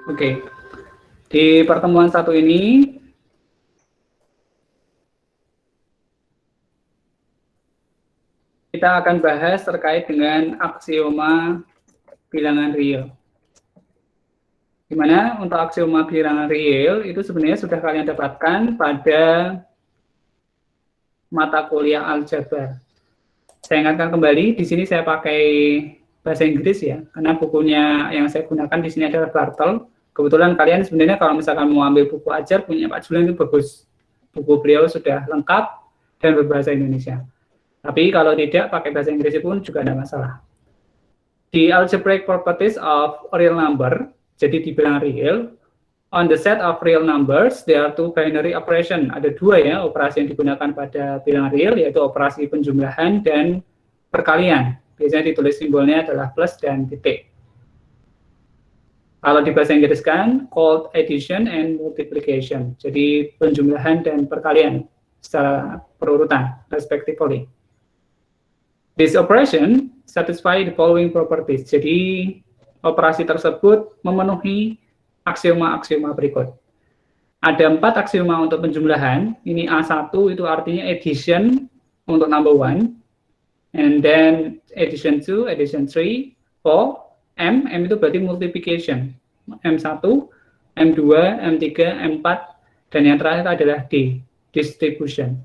Oke. Di pertemuan satu ini, kita akan bahas terkait dengan aksioma bilangan real. Di mana untuk aksioma bilangan real itu sebenarnya sudah kalian dapatkan pada mata kuliah aljabar. Saya ingatkan kembali, di sini saya pakai bahasa Inggris ya, karena bukunya yang saya gunakan di sini adalah Bartel. Kebetulan kalian sebenarnya kalau misalkan mau ambil buku ajar, punya Pak Julian itu bagus. Buku beliau sudah lengkap dan berbahasa Indonesia. Tapi kalau tidak, pakai bahasa Inggris pun juga tidak masalah. Di algebraic properties of real number, jadi dibilang real, on the set of real numbers, there are two binary operation. Ada dua ya operasi yang digunakan pada bilangan real, yaitu operasi penjumlahan dan perkalian. Biasanya ditulis simbolnya adalah plus dan titik. Kalau di bahasa Inggris kan, called addition and multiplication. Jadi penjumlahan dan perkalian secara perurutan, respectively. This operation satisfy the following properties. Jadi operasi tersebut memenuhi aksioma-aksioma berikut. Ada 4 aksioma untuk penjumlahan. Ini A1 itu artinya addition untuk number 1. And then addition 2, addition 3, 4. M itu berarti multiplication. M1, M2, M3, M4, dan yang terakhir adalah D, distribution.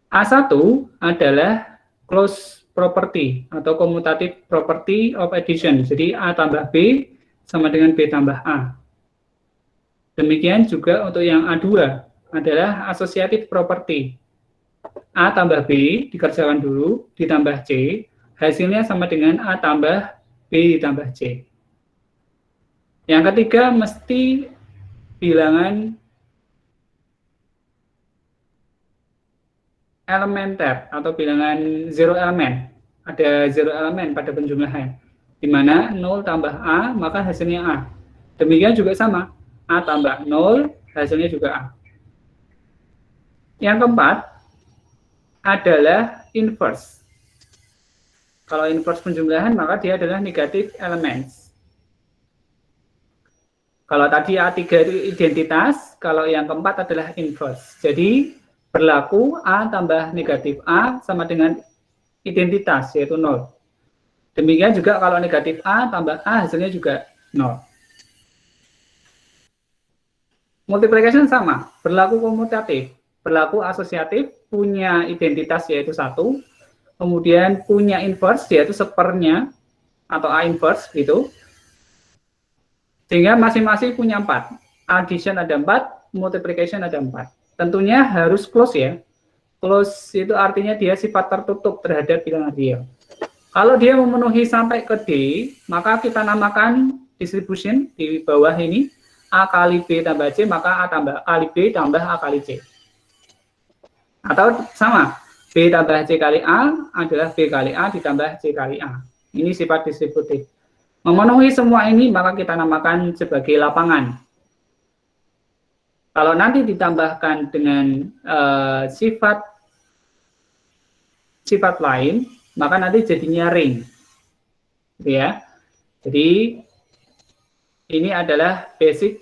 A1 adalah close property atau commutative property of addition. Jadi A tambah B sama dengan B tambah A. Demikian juga untuk yang A2 adalah associative property. A tambah B dikerjakan dulu, ditambah C, hasilnya sama dengan A tambah B ditambah C. Yang ketiga mesti bilangan elementer atau bilangan zero element. Ada zero element pada penjumlahan, di mana 0 tambah A, maka hasilnya A. Demikian juga sama, A tambah 0, hasilnya juga A. Yang keempat adalah inverse. Kalau inverse penjumlahan, maka dia adalah negative elements. Kalau tadi A3 itu identitas, kalau yang keempat adalah inverse. Jadi berlaku A tambah negatif A sama dengan identitas, yaitu 0. Demikian juga kalau negatif A tambah A, hasilnya juga 0. Multiplication sama, berlaku komutatif, berlaku asosiatif, punya identitas yaitu 1, kemudian punya inverse yaitu sepernya atau A inverse gitu. Sehingga masing-masing punya 4. Addition ada 4, multiplication ada 4. Tentunya harus close ya. Close itu artinya dia sifat tertutup terhadap bilangan real. Kalau dia memenuhi sampai ke D, maka kita namakan distribution di bawah ini A kali B tambah C, maka A tambah kali B tambah A kali C. Atau sama, B tambah C kali A adalah B kali A ditambah C kali A. Ini sifat distributif. Memenuhi semua ini, maka kita namakan sebagai lapangan. Kalau nanti ditambahkan dengan sifat lain, maka nanti jadinya ring. Gitu ya. Jadi, ini adalah basic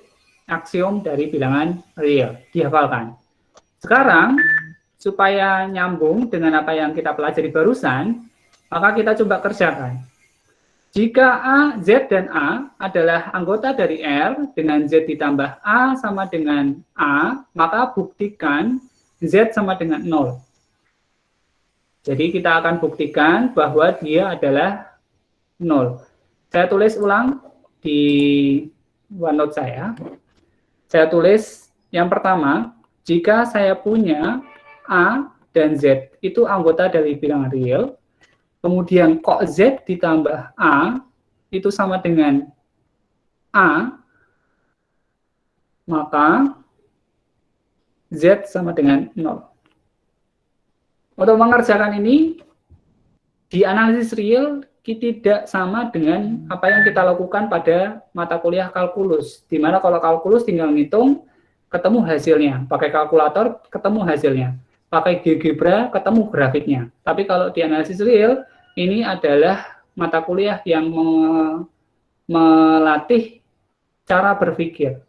aksiom dari bilangan real. Dihafalkan. Sekarang, supaya nyambung dengan apa yang kita pelajari barusan, maka kita coba kerjakan. Jika A, Z, dan A adalah anggota dari R dengan Z ditambah A sama dengan A, maka buktikan Z sama dengan 0. Jadi kita akan buktikan bahwa dia adalah 0. Saya tulis ulang di OneNote saya. Saya tulis yang pertama, jika saya punya A dan Z itu anggota dari bilangan real, kemudian kok Z ditambah A itu sama dengan A, maka Z sama dengan 0. Untuk mengerjakan ini, di analisis real tidak sama dengan apa yang kita lakukan pada mata kuliah kalkulus, di mana kalau kalkulus tinggal ngitung, ketemu hasilnya, pakai kalkulator ketemu hasilnya, pakai GeoGebra ketemu grafiknya. Tapi kalau di analisis real, ini adalah mata kuliah yang melatih cara berpikir,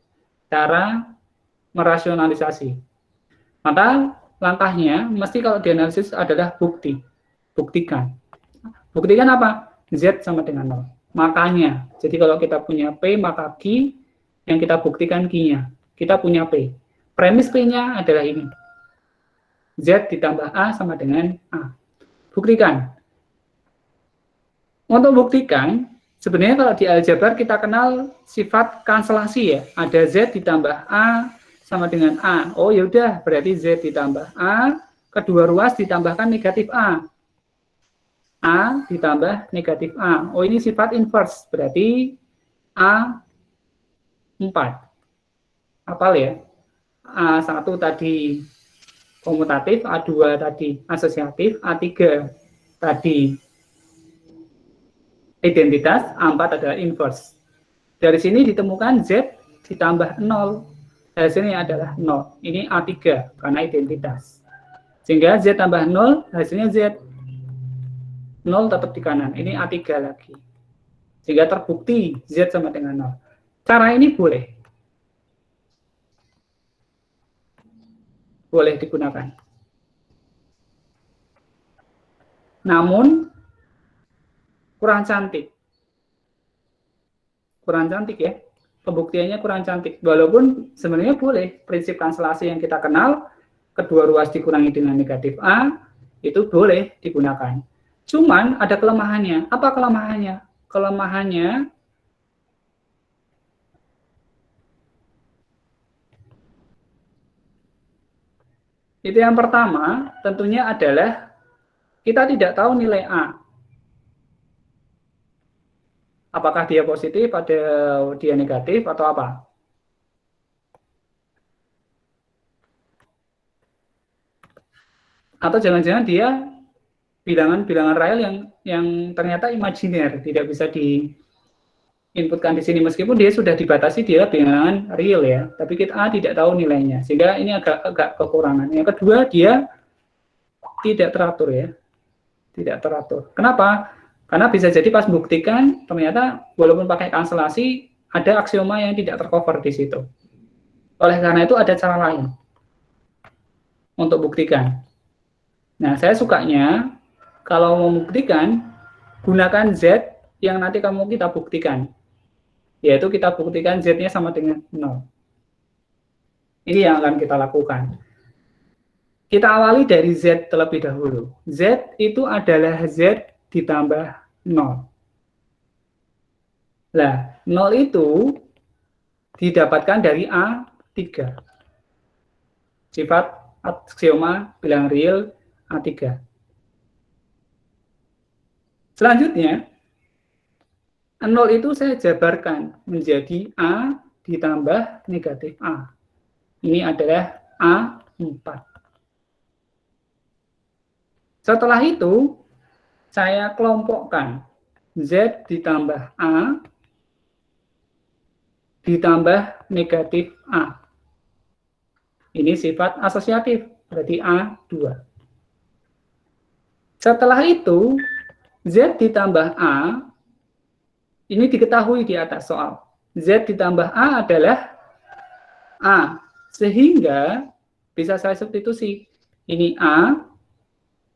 cara merasionalisasi. Maka langkahnya mesti kalau dianalisis adalah bukti. Buktikan. Buktikan apa? Z sama dengan 0. Makanya, jadi kalau kita punya P, maka Q yang kita buktikan Q-nya. Kita punya P. Premis P-nya adalah ini. Z ditambah A sama dengan A. Buktikan. Untuk buktikan, sebenarnya kalau di aljabar kita kenal sifat kanselasi ya. Ada Z ditambah A sama dengan A. Oh yaudah, berarti Z ditambah A, kedua ruas ditambahkan negatif A. A ditambah negatif A. Oh ini sifat inverse, berarti A 4. Apal ya? A1 tadi komutatif, A2 tadi asosiatif, A3 tadi identitas, A4 adalah inverse. Dari sini ditemukan Z ditambah 0. Hasilnya adalah 0. Ini A3 karena identitas. Sehingga Z tambah 0, hasilnya Z. 0 tetap di kanan. Ini A3 lagi. Sehingga terbukti Z sama dengan 0. Cara ini boleh. Boleh digunakan. Namun, kurang cantik. Kurang cantik ya. Pembuktiannya kurang cantik. Walaupun sebenarnya boleh. Prinsip kanselasi yang kita kenal, kedua ruas dikurangi dengan negatif A, itu boleh digunakan. Cuman ada kelemahannya. Apa kelemahannya? Kelemahannya itu yang pertama tentunya adalah kita tidak tahu nilai A. Apakah dia positif, atau dia negatif, atau apa? Atau jangan-jangan dia bilangan-bilangan real yang ternyata imajiner, tidak bisa diinputkan di sini meskipun dia sudah dibatasi dia bilangan real ya, tapi kita tidak tahu nilainya, sehingga ini agak kekurangan. Yang kedua, dia tidak teratur ya, tidak teratur. Kenapa? Karena bisa jadi pas buktikan ternyata walaupun pakai kanselasi ada aksioma yang tidak tercover di situ. Oleh karena itu ada cara lain untuk buktikan. Nah, saya sukanya kalau mau membuktikan, gunakan Z yang nanti kita buktikan. Yaitu kita buktikan Z-nya sama dengan 0. Ini yang akan kita lakukan. Kita awali dari Z terlebih dahulu. Z itu adalah Z ditambah 0. Nah, 0 itu didapatkan dari A3. Sifat aksioma bilangan real A3. Selanjutnya, 0 itu saya jabarkan menjadi A ditambah negatif A. Ini adalah A4. Setelah itu, saya kelompokkan Z ditambah A ditambah negatif A. Ini sifat asosiatif, berarti A2. Setelah itu, Z ditambah A, ini diketahui di atas soal. Z ditambah A adalah A, sehingga bisa saya substitusi. Ini A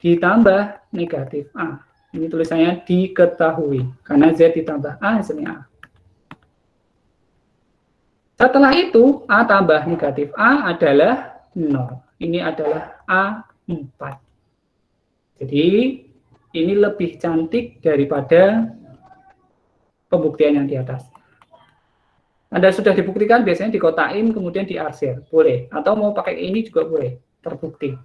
ditambah negatif A. Ini tulisannya diketahui, karena Z ditambah A hasilnya A. Setelah itu, A tambah negatif A adalah 0. Ini adalah A4. Jadi, ini lebih cantik daripada pembuktian yang di atas. Anda sudah dibuktikan, biasanya dikotain, kemudian diarsir. Boleh. Atau mau pakai ini juga boleh. Terbukti.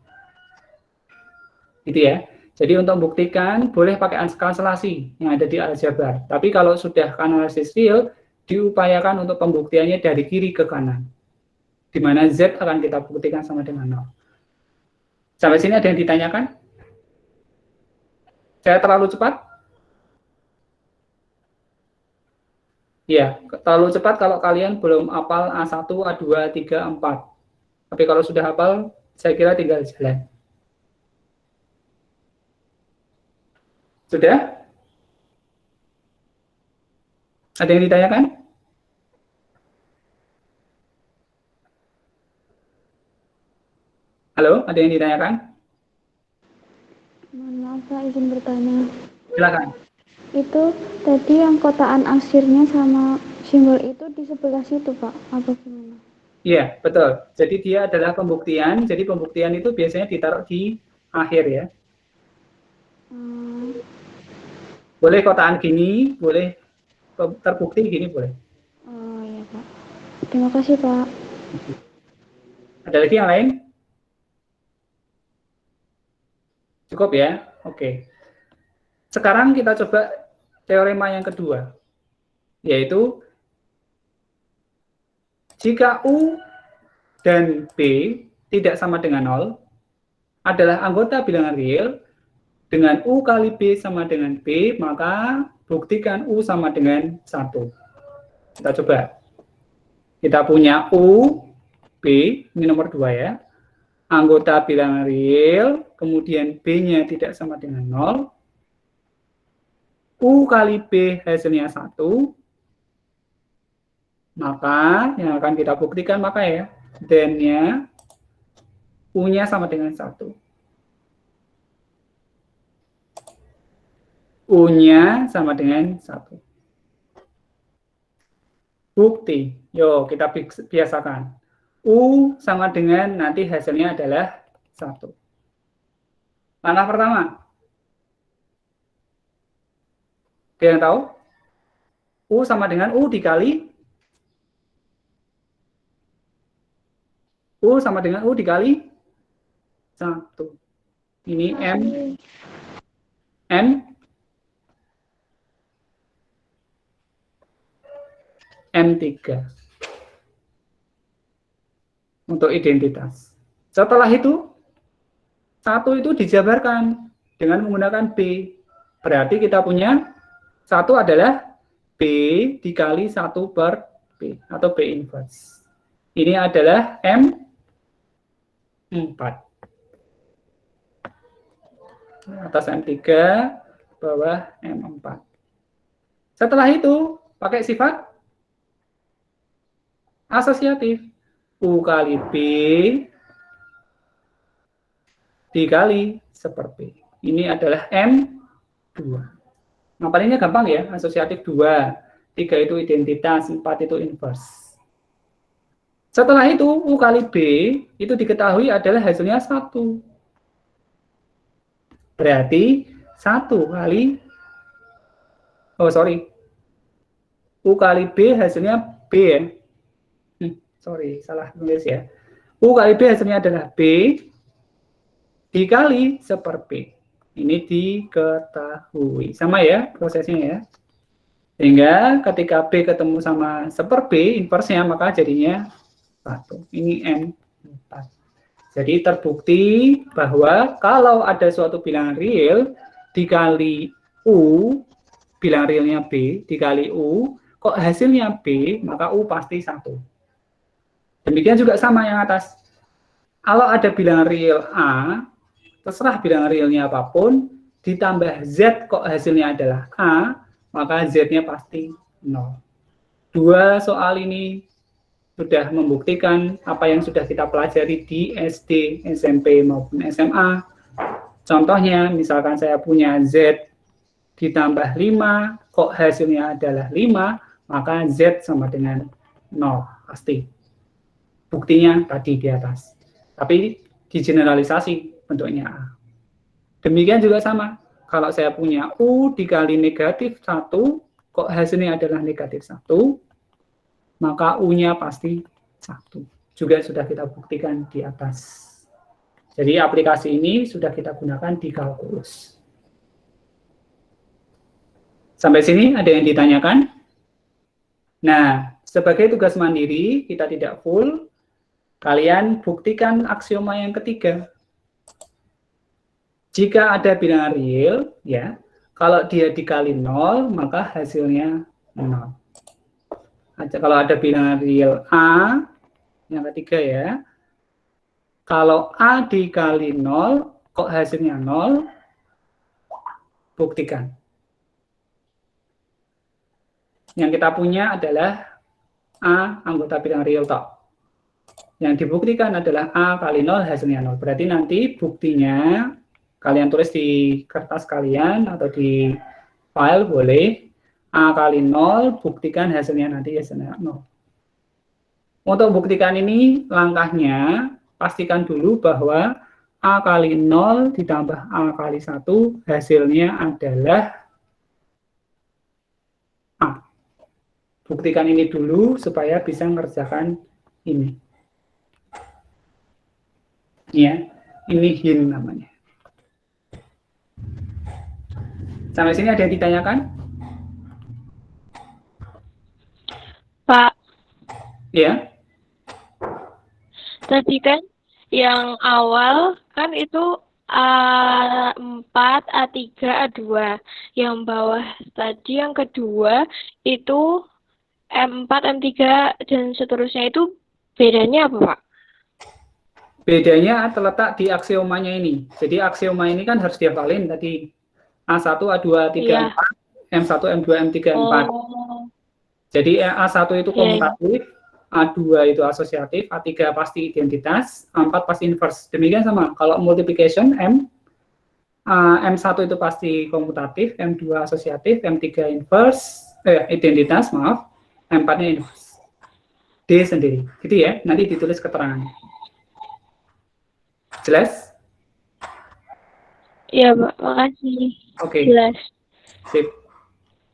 Gitu ya. Jadi, untuk membuktikan, boleh pakai kanselasi yang ada di aljabar. Tapi kalau sudah analisis real, diupayakan untuk pembuktiannya dari kiri ke kanan. Di mana Z akan kita buktikan sama dengan 0. Sampai sini ada yang ditanyakan? Saya terlalu cepat? Ya, terlalu cepat kalau kalian belum hafal A1, A2, A3, A4. Tapi kalau sudah hafal, saya kira tinggal jalan. Sudah? Ada yang ditanyakan? Halo, ada yang ditanyakan? Mohon maaf Pak, izin bertanya. Silakan. Itu tadi yang kotaan akhirnya sama simbol itu di sebelah situ Pak, apa gimana? Iya, betul. Jadi dia adalah pembuktian. Jadi pembuktian itu biasanya ditaruh di akhir ya. Hmm, Boleh kotaan gini, boleh terbukti gini, boleh. oh iya Pak. Terima kasih Pak. Ada lagi yang lain? Cukup ya? Oke. Sekarang kita coba teorema yang kedua, yaitu jika U dan B tidak sama dengan 0, adalah anggota bilangan real, dengan U kali B sama dengan B, maka buktikan U sama dengan 1. Kita coba. Kita punya U, B, ini nomor 2 ya. Anggota bilangan real, kemudian B-nya tidak sama dengan 0. U kali B hasilnya 1. Maka yang akan kita buktikan maka ya, then-nya U-nya sama dengan 1. U-nya sama dengan 1. Bukti. Yuk, kita biasakan. U sama dengan nanti hasilnya adalah 1. Langkah pertama. Ada yang tahu? U sama dengan U dikali U sama dengan U dikali 1. Ini M3 untuk identitas. Setelah itu, 1 itu dijabarkan dengan menggunakan B. Berarti kita punya 1 adalah B dikali 1 per B atau B inverse. Ini adalah M4. Atas M3, bawah M4. Setelah itu, pakai sifat asosiatif. U kali B dikali seperti. Ini adalah M2. Ngapalinnya gampang ya, asosiatif 2. 3 itu identitas, 4 itu inverse. Setelah itu, U kali B itu diketahui adalah hasilnya 1. Berarti 1 kali, U kali B hasilnya B ya. Salah nulis ya. U kali B hasilnya adalah B dikali seper B. Ini diketahui. Sama ya prosesnya ya. Sehingga ketika B ketemu sama seper B, inversenya maka jadinya 1. Ini M4. Jadi terbukti bahwa kalau ada suatu bilangan real dikali U, bilangan realnya B dikali U, kok hasilnya B, maka U pasti 1. Demikian juga sama yang atas. Kalau ada bilangan real A, terserah bilangan realnya apapun, ditambah Z kok hasilnya adalah A, maka Z-nya pasti 0. Dua soal ini sudah membuktikan apa yang sudah kita pelajari di SD, SMP, maupun SMA. Contohnya, misalkan saya punya Z ditambah 5, kok hasilnya adalah 5, maka Z sama dengan 0, pasti. Buktinya tadi di atas. Tapi digeneralisasi bentuknya A. Demikian juga sama. Kalau saya punya U dikali negatif 1, kok hasilnya adalah negatif 1, maka U-nya pasti 1. Juga sudah kita buktikan di atas. Jadi aplikasi ini sudah kita gunakan di kalkulus. Sampai sini ada yang ditanyakan? Nah, sebagai tugas mandiri, kita tidak full. Kalian buktikan aksioma yang ketiga. Jika ada bilangan real, ya, kalau dia dikali 0, maka hasilnya 0. Kalau ada bilangan real A, yang ketiga ya, kalau A dikali 0, kok hasilnya 0, buktikan. Yang kita punya adalah A anggota bilangan real tok. Yang dibuktikan adalah A kali 0 hasilnya 0. Berarti nanti buktinya kalian tulis di kertas kalian atau di file boleh. A kali 0, buktikan hasilnya nanti hasilnya 0. Untuk buktikan ini langkahnya, pastikan dulu bahwa A kali 0 ditambah A kali 1 hasilnya adalah A. Buktikan ini dulu supaya bisa mengerjakan ini. Ya, ini hin namanya. Sampai sini ada yang ditanyakan? Pak, Ya. tadi kan yang awal kan itu A4, A3, A2. Yang bawah tadi yang kedua itu M4, M3 dan seterusnya itu bedanya apa, Pak? Bedanya terletak di aksiomanya ini. Jadi aksioma ini kan harus dihafalin tadi. A1, A2, A3, Iya. A4, M1, M2, M3, M4. Oh, Jadi A1 itu Iya, iya. komutatif, A2 itu asosiatif, A3 pasti identitas, A4 pasti inverse. Demikian sama. Kalau multiplication, M1 itu pasti komutatif, M2 asosiatif, M3 inverse, identitas, maaf, M4-nya inverse. D sendiri. Gitu ya, nanti ditulis keterangannya. Jelas? iya, Pak. Makasih. Oke. Jelas. Sip.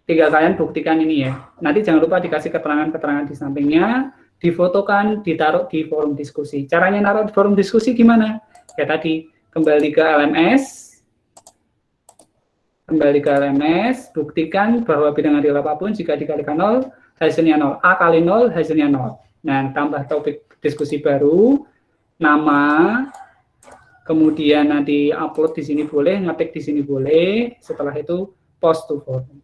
Tinggal kalian buktikan ini ya. Nanti jangan lupa dikasih keterangan-keterangan di sampingnya, difotokan, ditaruh di forum diskusi. Caranya naruh di forum diskusi gimana? Ya tadi, kembali ke LMS, buktikan bahwa bilangan real apapun jika dikalikan 0, hasilnya 0. A kali 0, hasilnya 0. Nah, tambah topik diskusi baru, nama, kemudian nanti upload di sini boleh, ngetik di sini boleh, setelah itu post to forum.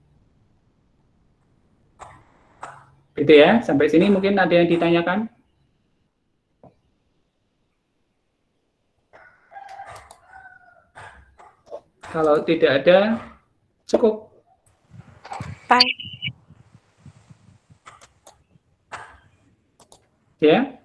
Gitu ya, sampai sini mungkin ada yang ditanyakan? Kalau tidak ada, cukup. Bye. Ya.